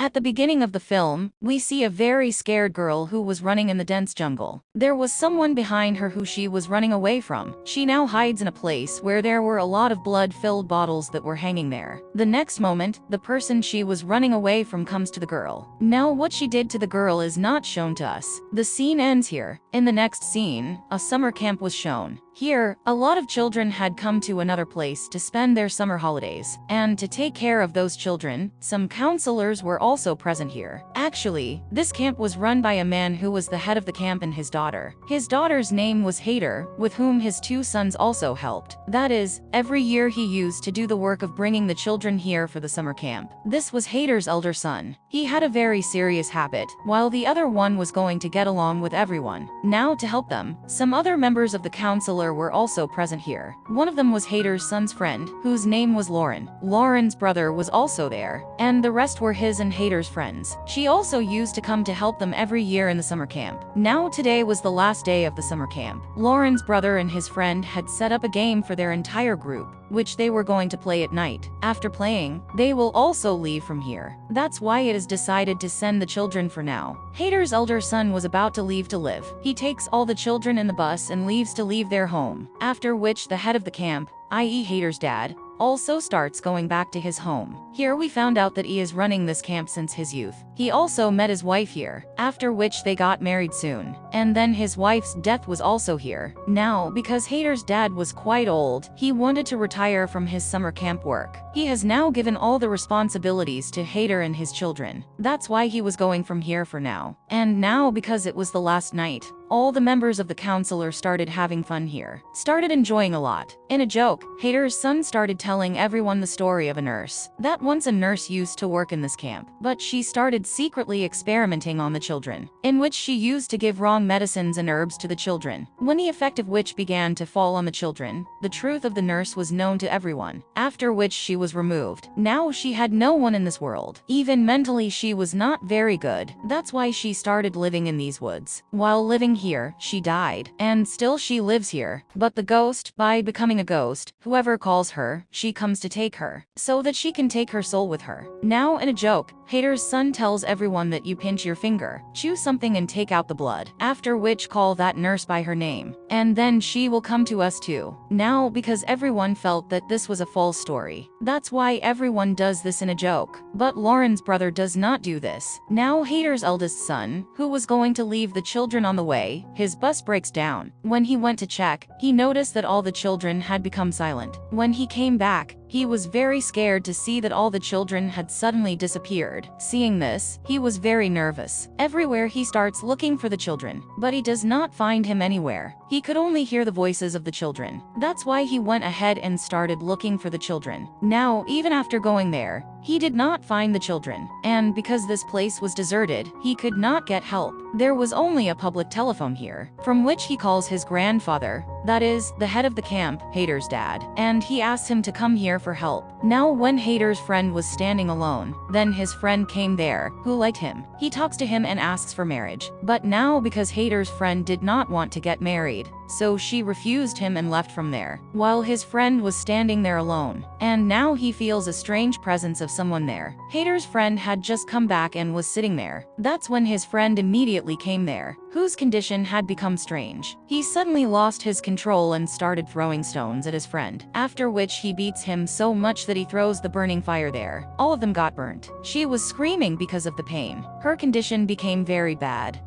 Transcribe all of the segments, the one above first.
At the beginning of the film, we see a very scared girl who was running in the dense jungle. There was someone behind her who she was running away from. She now hides in a place where there were a lot of blood-filled bottles that were hanging there. The next moment, the person she was running away from comes to the girl. Now what she did to the girl is not shown to us. The scene ends here. In the next scene, a summer camp was shown. Here, a lot of children had come to another place to spend their summer holidays, and to take care of those children, some counselors were also present here. Actually, this camp was run by a man who was the head of the camp and his daughter. His daughter's name was Hader, with whom his two sons also helped. That is, every year he used to do the work of bringing the children here for the summer camp. This was Hader's elder son. He had a very serious habit, while the other one was going to get along with everyone. Now to help them, some other members of the counselor were also present here. One of them was Hader's son's friend, whose name was Lauren. Lauren's brother was also there, and the rest were his and Hader's friends. She also used to come to help them every year in the summer camp. Now today was the last day of the summer camp. Lauren's brother and his friend had set up a game for their entire group, which they were going to play at night. After playing, they will also leave from here. That's why it is decided to send the children for now. Hader's elder son was about to leave to live. He takes all the children in the bus and leaves to leave their home. After which the head of the camp, i.e. Hader's dad, also starts going back to his home. Here we found out that he is running this camp since his youth. He also met his wife here, after which they got married soon. And then his wife's death was also here. Now, because Hader's dad was quite old, he wanted to retire from his summer camp work. He has now given all the responsibilities to Hader and his children. That's why he was going from here for now. And now, because it was the last night, all the members of the counselor started having fun here. Started enjoying a lot. In a joke, Hader's son started telling everyone the story of a nurse. That once a nurse used to work in this camp, but she started secretly experimenting on the children, in which she used to give wrong medicines and herbs to the children. When the effect of which began to fall on the children, the truth of the nurse was known to everyone, after which she was removed. Now she had no one in this world. Even mentally she was not very good. That's why she started living in these woods. While living here, she died, and still she lives here. But the ghost, by becoming a ghost, whoever calls her, she comes to take her, so that she can take her soul with her. Now in a joke, Hader's son tells everyone that you pinch your finger, chew something and take out the blood, after which call that nurse by her name, and then she will come to us too. Now because everyone felt that this was a false story, that's why everyone does this in a joke. But Lauren's brother does not do this. Now Hader's eldest son, who was going to leave the children on the way, his bus breaks down. When he went to check, he noticed that all the children had become silent. When he came back, he was very scared to see that all the children had suddenly disappeared. Seeing this, he was very nervous. Everywhere he starts looking for the children, but he does not find him anywhere. He could only hear the voices of the children. That's why he went ahead and started looking for the children. Now, even after going there, he did not find the children, and because this place was deserted, he could not get help. There was only a public telephone here, from which he calls his grandfather, that is, the head of the camp, Hader's dad, and he asks him to come here for help. Now when Hader's friend was standing alone, then his friend came there, who liked him. He talks to him and asks for marriage. But now because Hader's friend did not want to get married, so she refused him and left from there, while his friend was standing there alone. And now he feels a strange presence of someone there. Hader's friend had just come back and was sitting there. That's when his friend immediately came there, whose condition had become strange. He suddenly lost his control and started throwing stones at his friend, after which he beats him so much that he throws the burning fire there. All of them got burnt. She was screaming because of the pain. Her condition became very bad.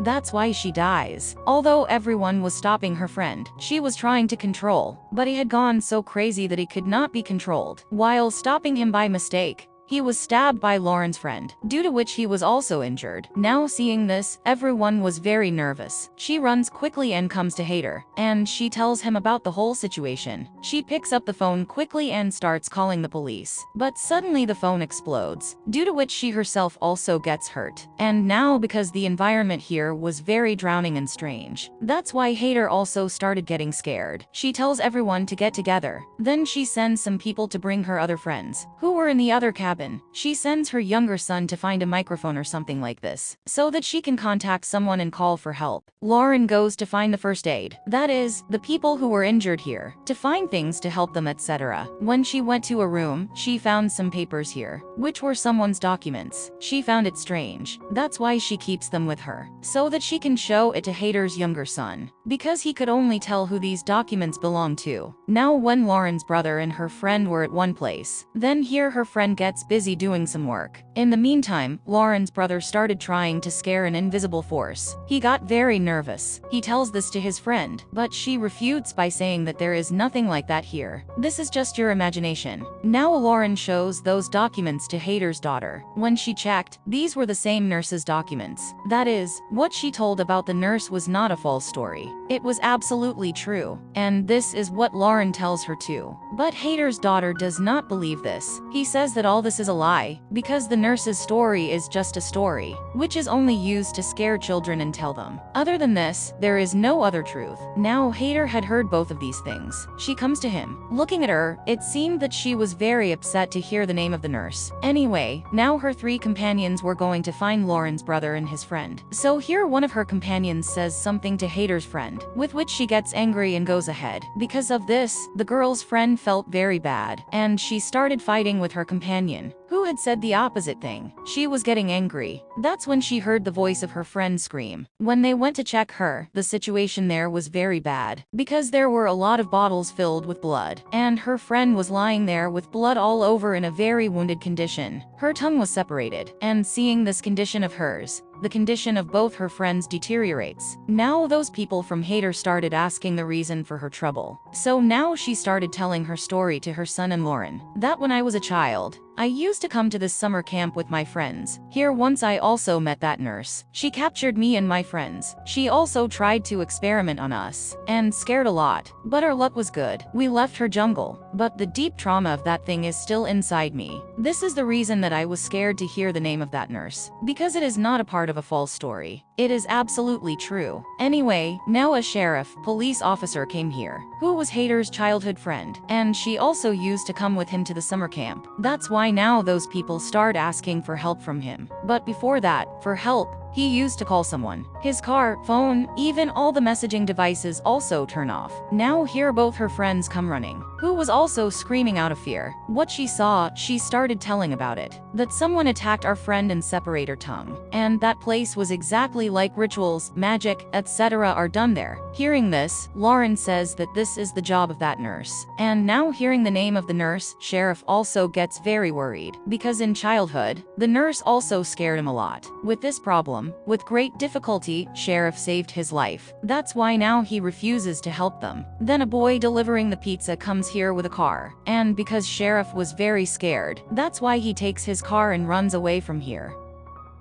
That's why she dies. Although everyone was stopping her friend, she was trying to control, but he had gone so crazy that he could not be controlled. While stopping him by mistake, he was stabbed by Lauren's friend, due to which he was also injured. Now seeing this, everyone was very nervous. She runs quickly and comes to Hader, and she tells him about the whole situation. She picks up the phone quickly and starts calling the police. But suddenly the phone explodes, due to which she herself also gets hurt. And now because the environment here was very drowning and strange, that's why Hader also started getting scared. She tells everyone to get together. Then she sends some people to bring her other friends, who were in the other cabin cabin. She sends her younger son to find a microphone or something like this, so that she can contact someone and call for help. Lauren goes to find the first aid, that is, the people who were injured here, to find things to help them, etc. When she went to a room, she found some papers here, which were someone's documents. She found it strange. That's why she keeps them with her, so that she can show it to Hader's younger son, because he could only tell who these documents belong to. Now when Lauren's brother and her friend were at one place, then here her friend gets busy doing some work. In the meantime, Lauren's brother started trying to scare an invisible force. He got very nervous. He tells this to his friend, but she refutes by saying that there is nothing like that here. This is just your imagination. Now Lauren shows those documents to Hader's daughter. When she checked, these were the same nurse's documents. That is, what she told about the nurse was not a false story. It was absolutely true. And this is what Lauren tells her too. But Hader's daughter does not believe this. He says that all this is a lie, because the nurse's story is just a story, which is only used to scare children and tell them. Other than this, there is no other truth. Now Hader had heard both of these things. She comes to him. Looking at her, it seemed that she was very upset to hear the name of the nurse. Anyway, now her three companions were going to find Lauren's brother and his friend. So here one of her companions says something to Hader's friend, with which she gets angry and goes ahead. Because of this, the girl's friend felt very bad, and she started fighting with her companion, who had said the opposite thing. She was getting angry. That's when she heard the voice of her friend scream. When they went to check her, the situation there was very bad, because there were a lot of bottles filled with blood, and her friend was lying there with blood all over in a very wounded condition. Her tongue was separated, and seeing this condition of hers, the condition of both her friends deteriorates. Now those people from Hader started asking the reason for her trouble. So now she started telling her story to her son and Lauren. That when I was a child, I used to come to this summer camp with my friends. Here once I also met that nurse. She captured me and my friends. She also tried to experiment on us, and scared a lot. But our luck was good. We left her jungle. But the deep trauma of that thing is still inside me. This is the reason that I was scared to hear the name of that nurse. Because it is not a part of a false story. It is absolutely true. Anyway, now a sheriff, police officer came here, who was Hader's childhood friend, and she also used to come with him to the summer camp. That's why now those people start asking for help from him. But before that, for help, he used to call someone. His car, phone, even all the messaging devices also turn off. Now here both her friends come running, who was also screaming out of fear. What she saw, she started telling about it. That someone attacked our friend and separate her tongue. And that place was exactly like rituals, magic, etc. are done there. Hearing this, Lauren says that this is the job of that nurse. And now hearing the name of the nurse, Sheriff also gets very worried. Because in childhood, the nurse also scared him a lot. With this problem, with great difficulty, Sheriff saved his life. That's why now he refuses to help them. Then a boy delivering the pizza comes here with a car. And because Sheriff was very scared, that's why he takes his car and runs away from here.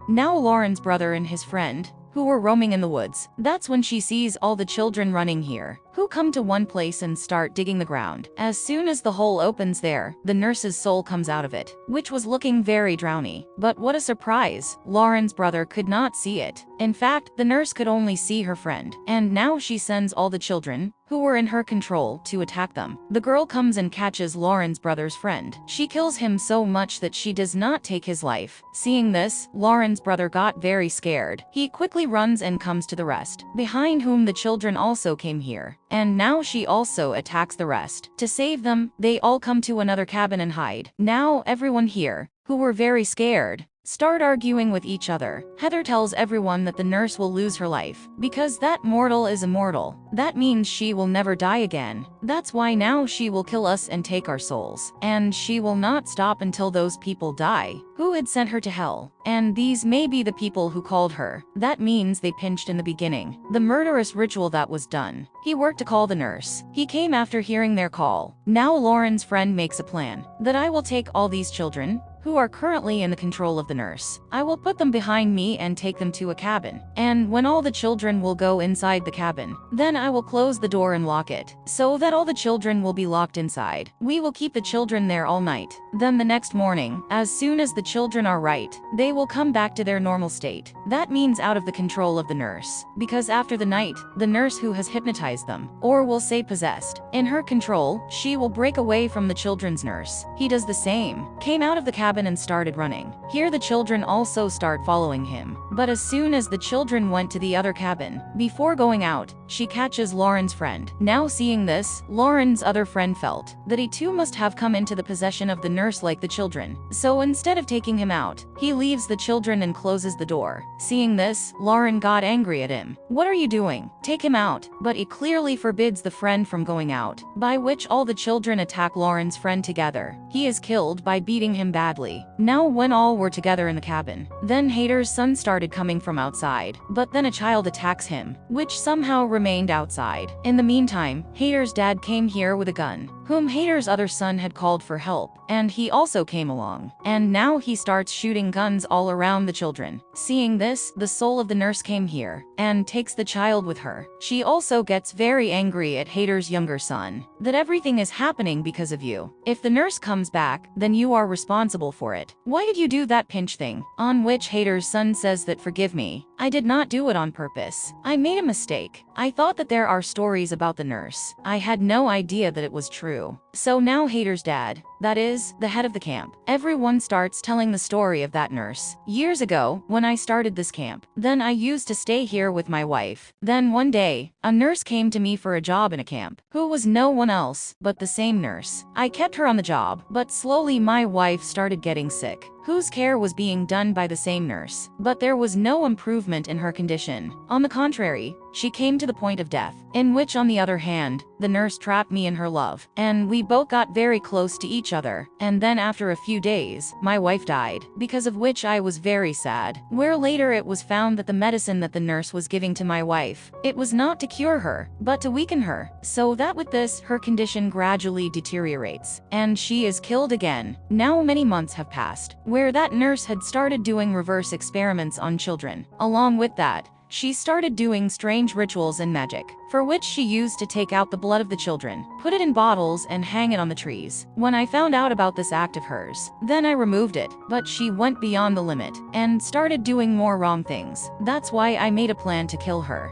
Now Lauren's brother and his friend, who were roaming in the woods. That's when she sees all the children running here, who come to one place and start digging the ground. As soon as the hole opens there, the nurse's soul comes out of it, which was looking very drowny. But what a surprise! Lauren's brother could not see it. In fact, the nurse could only see her friend. And now she sends all the children, who were in her control, to attack them. The girl comes and catches Lauren's brother's friend. She kills him so much that she does not take his life. Seeing this, Lauren's brother got very scared. He quickly runs and comes to the rest, behind whom the children also came here. And now she also attacks the rest. To save them, they all come to another cabin and hide. Now everyone here, who were very scared, start arguing with each other. Heather tells everyone that the nurse will lose her life, because that mortal is immortal. That means she will never die again. That's why now she will kill us and take our souls. And she will not stop until those people die, who had sent her to hell. And these may be the people who called her. That means they pinched in the beginning. The murderous ritual that was done. He worked to call the nurse. He came after hearing their call. Now Lauren's friend makes a plan, that I will take all these children, who are currently in the control of the nurse. I will put them behind me and take them to a cabin. And when all the children will go inside the cabin, then I will close the door and lock it, so that all the children will be locked inside. We will keep the children there all night. Then the next morning, as soon as the children are right, they will come back to their normal state. That means out of the control of the nurse. Because after the night, the nurse who has hypnotized them, or will say possessed, in her control, she will break away from the children's nurse. He does the same, came out of the cabin and started running. Here the children also start following him. But as soon as the children went to the other cabin, before going out, she catches Lauren's friend. Now seeing this, Lauren's other friend felt that he too must have come into the possession of the nurse like the children. So instead of taking him out, he leaves the children and closes the door. Seeing this, Lauren got angry at him. "What are you doing? Take him out." But he clearly forbids the friend from going out, by which all the children attack Lauren's friend together. He is killed by beating him badly. Now when all were together in the cabin, then Hader's son started coming from outside, but then a child attacks him, which somehow remained outside. In the meantime, Hader's dad came here with a gun, whom Hader's other son had called for help, and he also came along. And now he starts shooting guns all around the children. Seeing this, the soul of the nurse came here, and takes the child with her. She also gets very angry at Hader's younger son, that everything is happening because of you. If the nurse comes back, then you are responsible for it. Why did you do that pinch thing? On which Hader's son says that forgive me, I did not do it on purpose. I made a mistake. I thought that there are stories about the nurse. I had no idea that it was true. So now Hader's dad, that is, the head of the camp, everyone starts telling the story of that nurse. Years ago, when I started this camp, then I used to stay here with my wife. Then one day, a nurse came to me for a job in a camp, who was no one else but the same nurse. I kept her on the job, but slowly my wife started getting sick, whose care was being done by the same nurse. But there was no improvement in her condition. On the contrary, she came to the point of death, in which on the other hand, the nurse trapped me in her love, and we both got very close to each other. And then after a few days, my wife died, because of which I was very sad. Where later it was found that the medicine that the nurse was giving to my wife, it was not to cure her, but to weaken her, so that with this, her condition gradually deteriorates, and she is killed again. Now many months have passed, where that nurse had started doing reverse experiments on children. Along with that, she started doing strange rituals and magic, for which she used to take out the blood of the children, put it in bottles and hang it on the trees. When I found out about this act of hers, then I removed it, but she went beyond the limit, and started doing more wrong things. That's why I made a plan to kill her.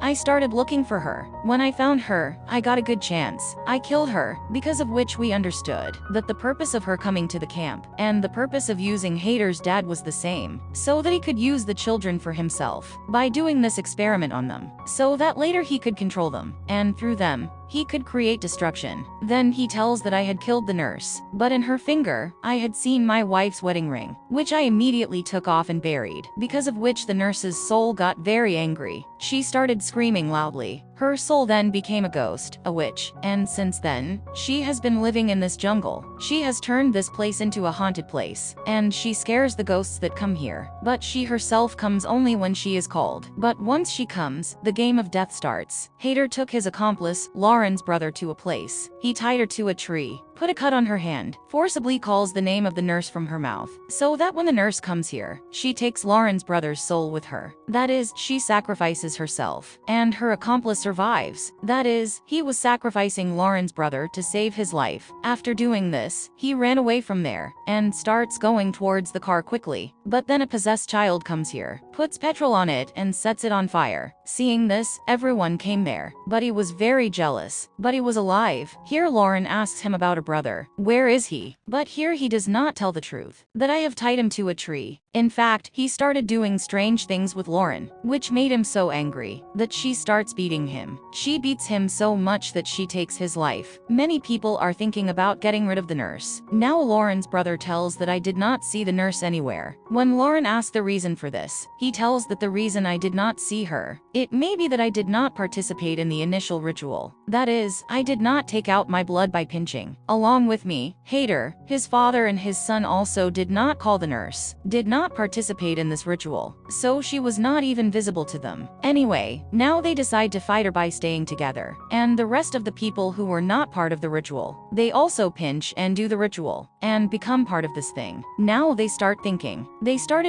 I started looking for her. When I found her, I got a good chance. I killed her, because of which we understood that the purpose of her coming to the camp and the purpose of using Hader's dad was the same, so that he could use the children for himself by doing this experiment on them, so that later he could control them, and through them, he could create destruction. Then he tells that I had killed the nurse, but in her finger, I had seen my wife's wedding ring, which I immediately took off and buried, because of which the nurse's soul got very angry. She started screaming loudly. Her soul then became a ghost, a witch, and since then, she has been living in this jungle. She has turned this place into a haunted place, and she scares the ghosts that come here. But she herself comes only when she is called. But once she comes, the game of death starts. Hader took his accomplice, Lauren's brother, to a place. He tied her to a tree, put a cut on her hand, forcibly calls the name of the nurse from her mouth, so that when the nurse comes here, she takes Lauren's brother's soul with her. That is, she sacrifices herself, and her accomplice survives. That is, he was sacrificing Lauren's brother to save his life. After doing this, he ran away from there, and starts going towards the car quickly. But then a possessed child comes here, puts petrol on it and sets it on fire. Seeing this, everyone came there, but he was very jealous. But he was alive. Here Lauren asks him about her brother. Where is he? But here he does not tell the truth, that I have tied him to a tree. In fact, he started doing strange things with Lauren, which made him so angry that she starts beating him. She beats him so much that she takes his life. Many people are thinking about getting rid of the nurse. Now Lauren's brother tells that I did not see the nurse anywhere. When Lauren asks the reason for this, he tells that the reason I did not see her, it may be that I did not participate in the initial ritual. That is, I did not take out my blood by pinching. Along with me, Hader, his father and his son also did not call the nurse, did not not participate in this ritual, so she was not even visible to them. Anyway, now they decide to fight her by staying together, and the rest of the people who were not part of the ritual, they also pinch and do the ritual, and become part of this thing. Now they started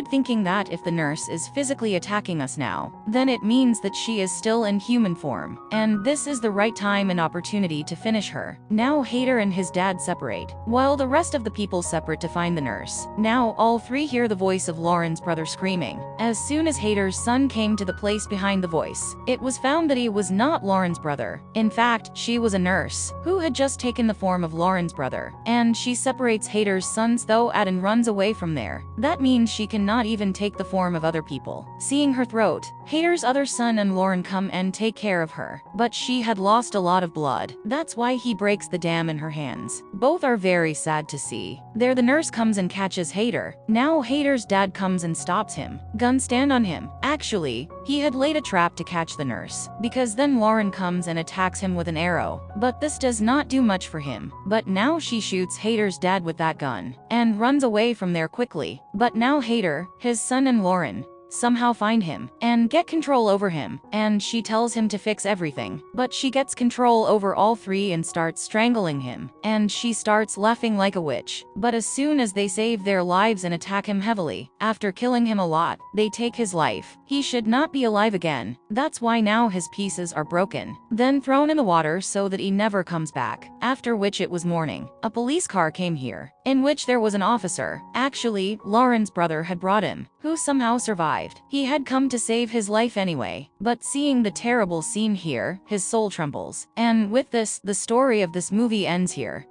thinking that if the nurse is physically attacking us now, then it means that she is still in human form, and this is the right time and opportunity to finish her. Now Hader and his dad separate, while the rest of the people separate to find the nurse. Now all three hear the voice of Lauren's brother screaming. As soon as Hader's son came to the place behind the voice, it was found that he was not Lauren's brother. In fact, she was a nurse who had just taken the form of Lauren's brother, and she separates Hader's sons though and runs away from there. That means she cannot even take the form of other people. Seeing her throat, Hader's other son and Lauren come and take care of her, but she had lost a lot of blood. That's why he breaks the dam in her hands. Both are very sad to see. There the nurse comes and catches Hader. Now Hader's dad comes and stops him. Gun stand on him. Actually, he had laid a trap to catch the nurse, because then Lauren comes and attacks him with an arrow, but this does not do much for him. But now she shoots Hader's dad with that gun, and runs away from there quickly. But now Hader, his son and Lauren somehow find him and get control over him, and she tells him to fix everything, but she gets control over all three and starts strangling him, and she starts laughing like a witch. But as soon as they save their lives and attack him heavily, after killing him a lot, they take his life. He should not be alive again. That's why now his pieces are broken, then thrown in the water so that he never comes back. After which it was morning. A police car came here, in which there was an officer. Actually, Lauren's brother had brought him, who somehow survived. He had come to save his life anyway, but seeing the terrible scene here, his soul trembles. And with this, the story of this movie ends here.